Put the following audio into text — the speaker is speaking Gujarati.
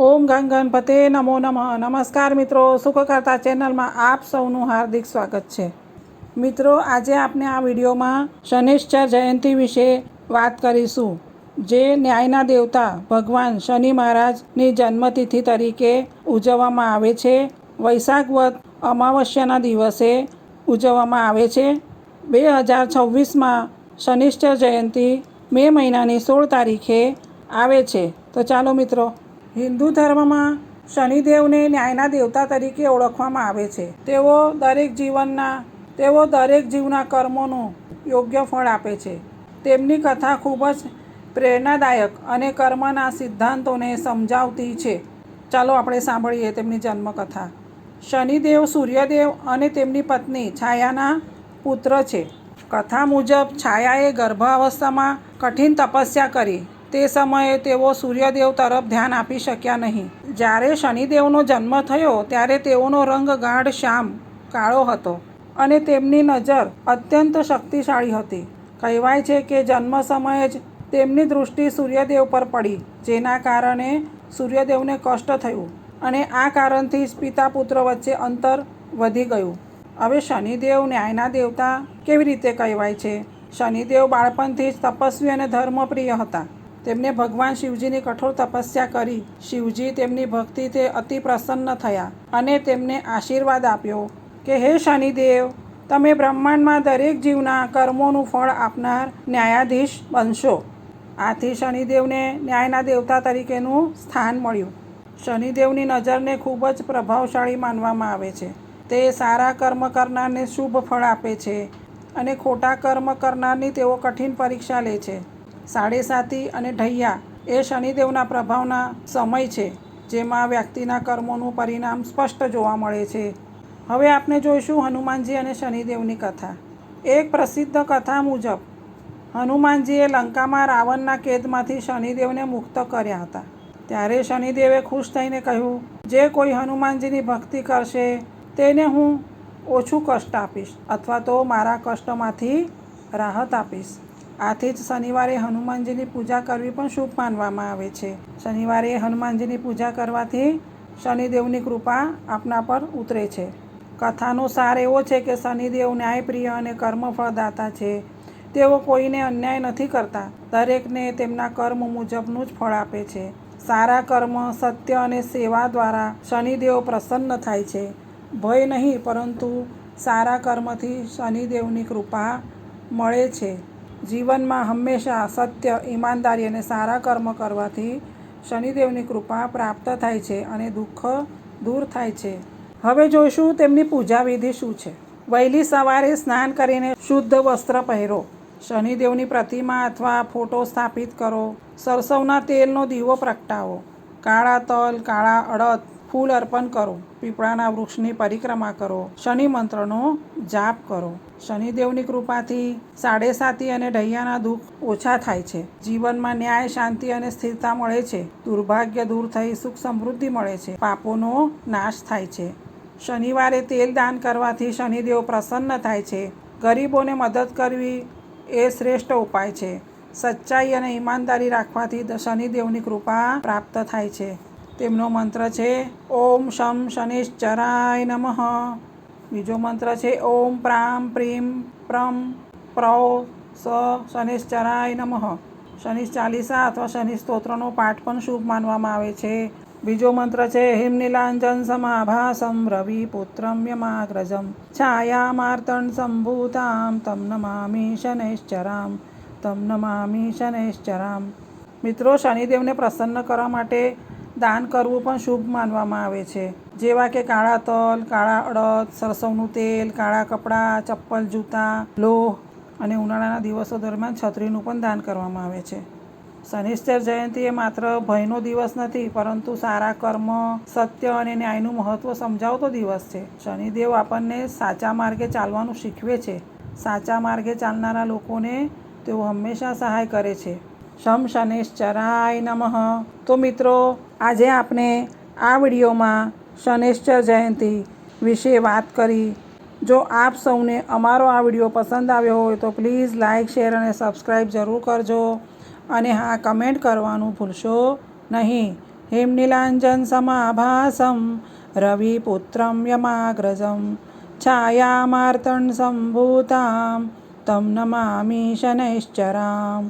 ઓમ ગણપતે નમો નમઃ. નમસ્કાર મિત્રો, સુખકર્તા ચેનલમાં આપ સૌનું હાર્દિક સ્વાગત છે. મિત્રો, આજે આપણે આ વિડીયોમાં શનિશ્ચર જયંતિ વિશે વાત કરીશું, જે ન્યાયના દેવતા ભગવાન શનિ મહારાજની જન્મતિથિ તરીકે ઉજવવામાં આવે છે. વૈશાખ વદ અમાવસ્યાના દિવસે ઉજવવામાં આવે છે. 2026માં શનિશ્ચર જયંતિ મે મહિનાની 16 તારીખે આવે છે. તો ચાલો મિત્રો, હિન્દુ ધર્મમાં શનિદેવને ન્યાયના દેવતા તરીકે ઓળખવામાં આવે છે. તેઓ દરેક જીવના કર્મોનું યોગ્ય ફળ આપે છે. તેમની કથા ખૂબ જ પ્રેરણાદાયક અને કર્મના સિદ્ધાંતોને સમજાવતી છે. ચાલો આપણે સાંભળીએ તેમની જન્મકથા. શનિદેવ સૂર્યદેવ અને તેમની પત્ની છાયાના પુત્ર છે. કથા મુજબ છાયાએ ગર્ભાવસ્થામાં કઠિન તપસ્યા કરી. તે સમયે તેઓ સૂર્યદેવ તરફ ધ્યાન આપી શક્યા નહીં. જ્યારે શનિદેવનો જન્મ થયો ત્યારે તેઓનો રંગ ગાઢ શ્યામ કાળો હતો અને તેમની નજર અત્યંત શક્તિશાળી હતી. કહેવાય છે કે જન્મ સમયે જ તેમની દૃષ્ટિ સૂર્યદેવ પર પડી, જેના કારણે સૂર્યદેવને કષ્ટ થયું અને આ કારણથી જ પિતા પુત્ર વચ્ચે અંતર વધી ગયું. હવે શનિદેવ ન્યાયના દેવતા કેવી રીતે કહેવાય છે? શનિદેવ બાળપણથી જ તપસ્વી અને ધર્મપ્રિય હતા. તેમને ભગવાન શિવજીની કઠોર તપસ્યા કરી. શિવજી તેમની ભક્તિથી અતિ પ્રસન્ન થયા અને તેમને આશીર્વાદ આપ્યો કે હે શનિદેવ, તમે બ્રહ્માંડમાં દરેક જીવના કર્મોનું ફળ આપનાર ન્યાયાધીશ બનશો. આથી શનિદેવને ન્યાયના દેવતા તરીકેનું સ્થાન મળ્યું. શનિદેવની નજરને ખૂબ જ પ્રભાવશાળી માનવામાં આવે છે. તે સારા કર્મ કરનારને શુભ ફળ આપે છે અને ખોટા કર્મ કરનારની તેઓ કઠિન પરીક્ષા લે છે. સાડેસાતી અને ઢૈયા એ શનિદેવના પ્રભાવના સમય છે, જેમાં વ્યક્તિના કર્મોનું પરિણામ સ્પષ્ટ જોવા મળે છે. હવે આપણે જોઈશું હનુમાનજી અને શનિદેવની કથા. એક પ્રસિદ્ધ કથા મુજબ હનુમાનજીએ લંકામાં રાવણના કેદમાંથી શનિદેવને મુક્ત કર્યા હતા. ત્યારે શનિદેવે ખુશ થઈને કહ્યું, જે કોઈ હનુમાનજીની ભક્તિ કરશે તેને હું ઓછું કષ્ટ આપીશ અથવા તો મારા કષ્ટમાંથી રાહત આપીશ. આથી જ શનિવારે હનુમાનજીની પૂજા કરવી પણ શુભ માનવામાં આવે છે. શનિવારે હનુમાનજીની પૂજા કરવાથી શનિદેવની કૃપા આપના પર ઉતરે છે. કથાનો સાર એવો છે કે શનિદેવ ન્યાયપ્રિય અને કર્મફળદાતા છે. તેઓ કોઈને અન્યાય નથી કરતા, દરેકને તેમના કર્મ મુજબનું જ ફળ આપે છે. સારા કર્મ, સત્ય અને સેવા દ્વારા શનિદેવ પ્રસન્ન થાય છે. ભય નહીં, પરંતુ સારા કર્મથી શનિદેવની કૃપા મળે છે. જીવનમાં હંમેશા સત્ય, ઈમાનદારી અને સારા કર્મ કરવાથી શનિદેવની કૃપા પ્રાપ્ત થાય છે અને દુઃખ દૂર થાય છે. હવે જોઈશું તેમની પૂજા વિધિ શું છે. વહેલી સવારે સ્નાન કરીને શુદ્ધ વસ્ત્ર પહેરો. શનિદેવની પ્રતિમા અથવા ફોટો સ્થાપિત કરો. સરસવના તેલનો દીવો પ્રગટાવો. કાળા તલ, કાળા અડદ, ફૂલ અર્પણ કરો. પીપળાના વૃક્ષની પરિક્રમા કરો. શનિ મંત્રનો જાપ કરો. શનિદેવની કૃપાથી સાડેસાતી અને ઢૈયાના દુઃખ ઓછા થાય છે. જીવનમાં ન્યાય, શાંતિ અને સ્થિરતા મળે છે. દુર્ભાગ્ય દૂર થઈ સુખ સમૃદ્ધિ મળે છે. પાપોનો નાશ થાય છે. શનિવારે તેલ દાન કરવાથી શનિદેવ પ્રસન્ન થાય છે. ગરીબોને મદદ કરવી એ શ્રેષ્ઠ ઉપાય છે. સચ્ચાઈ અને ઈમાનદારી રાખવાથી શનિદેવની કૃપા પ્રાપ્ત થાય છે. તેમનો મંત્ર છે ઓમ શમ શનિશ્ચરાય નમઃ. બીજો મંત્ર છે ઓમ પ્રામ પ્રીમ પ્રમ પ્રૌ સ શનિશ્ચરાય નમઃ. શનિ ચાલીસા અથવા શનિ સ્તોત્રનો પાઠ પણ શુભ માનવામાં આવે છે. બીજો મંત્ર છે હિમનીલાંજન સમાભાસમ રવિ પુત્રમ યમાગ્રજમ છાયામાર્તન સંભૂતામ તમ નમામિ શનૈશ્ચરામ. તમ નમામિ શનૈશ્ચરામ. મિત્રો, શનિદેવને પ્રસન્ન કરવા માટે દાન કરવું પણ શુભ માનવામાં આવે છે. જેવા કે કાળા તલ, કાળા અડદ, સરસવનું તેલ, કાળા કપડાં, ચપ્પલ, જૂતા, લોહ અને ઉનાળાના દિવસો દરમિયાન છત્રીનું પણ દાન કરવામાં આવે છે. શનિશ્ચર જયંતિ એ માત્ર ભયનો દિવસ નથી, પરંતુ સારા કર્મ, સત્ય અને ન્યાયનું મહત્ત્વ સમજાવતો દિવસ છે. શનિદેવ આપણને સાચા માર્ગે ચાલવાનું શીખવે છે. સાચા માર્ગે ચાલનારા લોકોને તેઓ હંમેશા સહાય કરે છે. શમ શનિશ્ચરાય નમઃ. તો મિત્રો, આજે આપણે આ વિડીયોમાં શનિશ્ચર જયંતિ વિશે વાત કરી. જો આપ સૌને અમારો આ વિડીયો પસંદ આવ્યો હોય તો પ્લીઝ લાઇક, શેર અને સબસ્ક્રાઈબ જરૂર કરજો. અને હા, કમેન્ટ કરવાનું ભૂલશો નહીં. हेमनीलाञ्जन समाभासं रविपुत्रं यमाग्रजं छायामार्तण्डसम्भूतां तं नमामि शनैश्चरां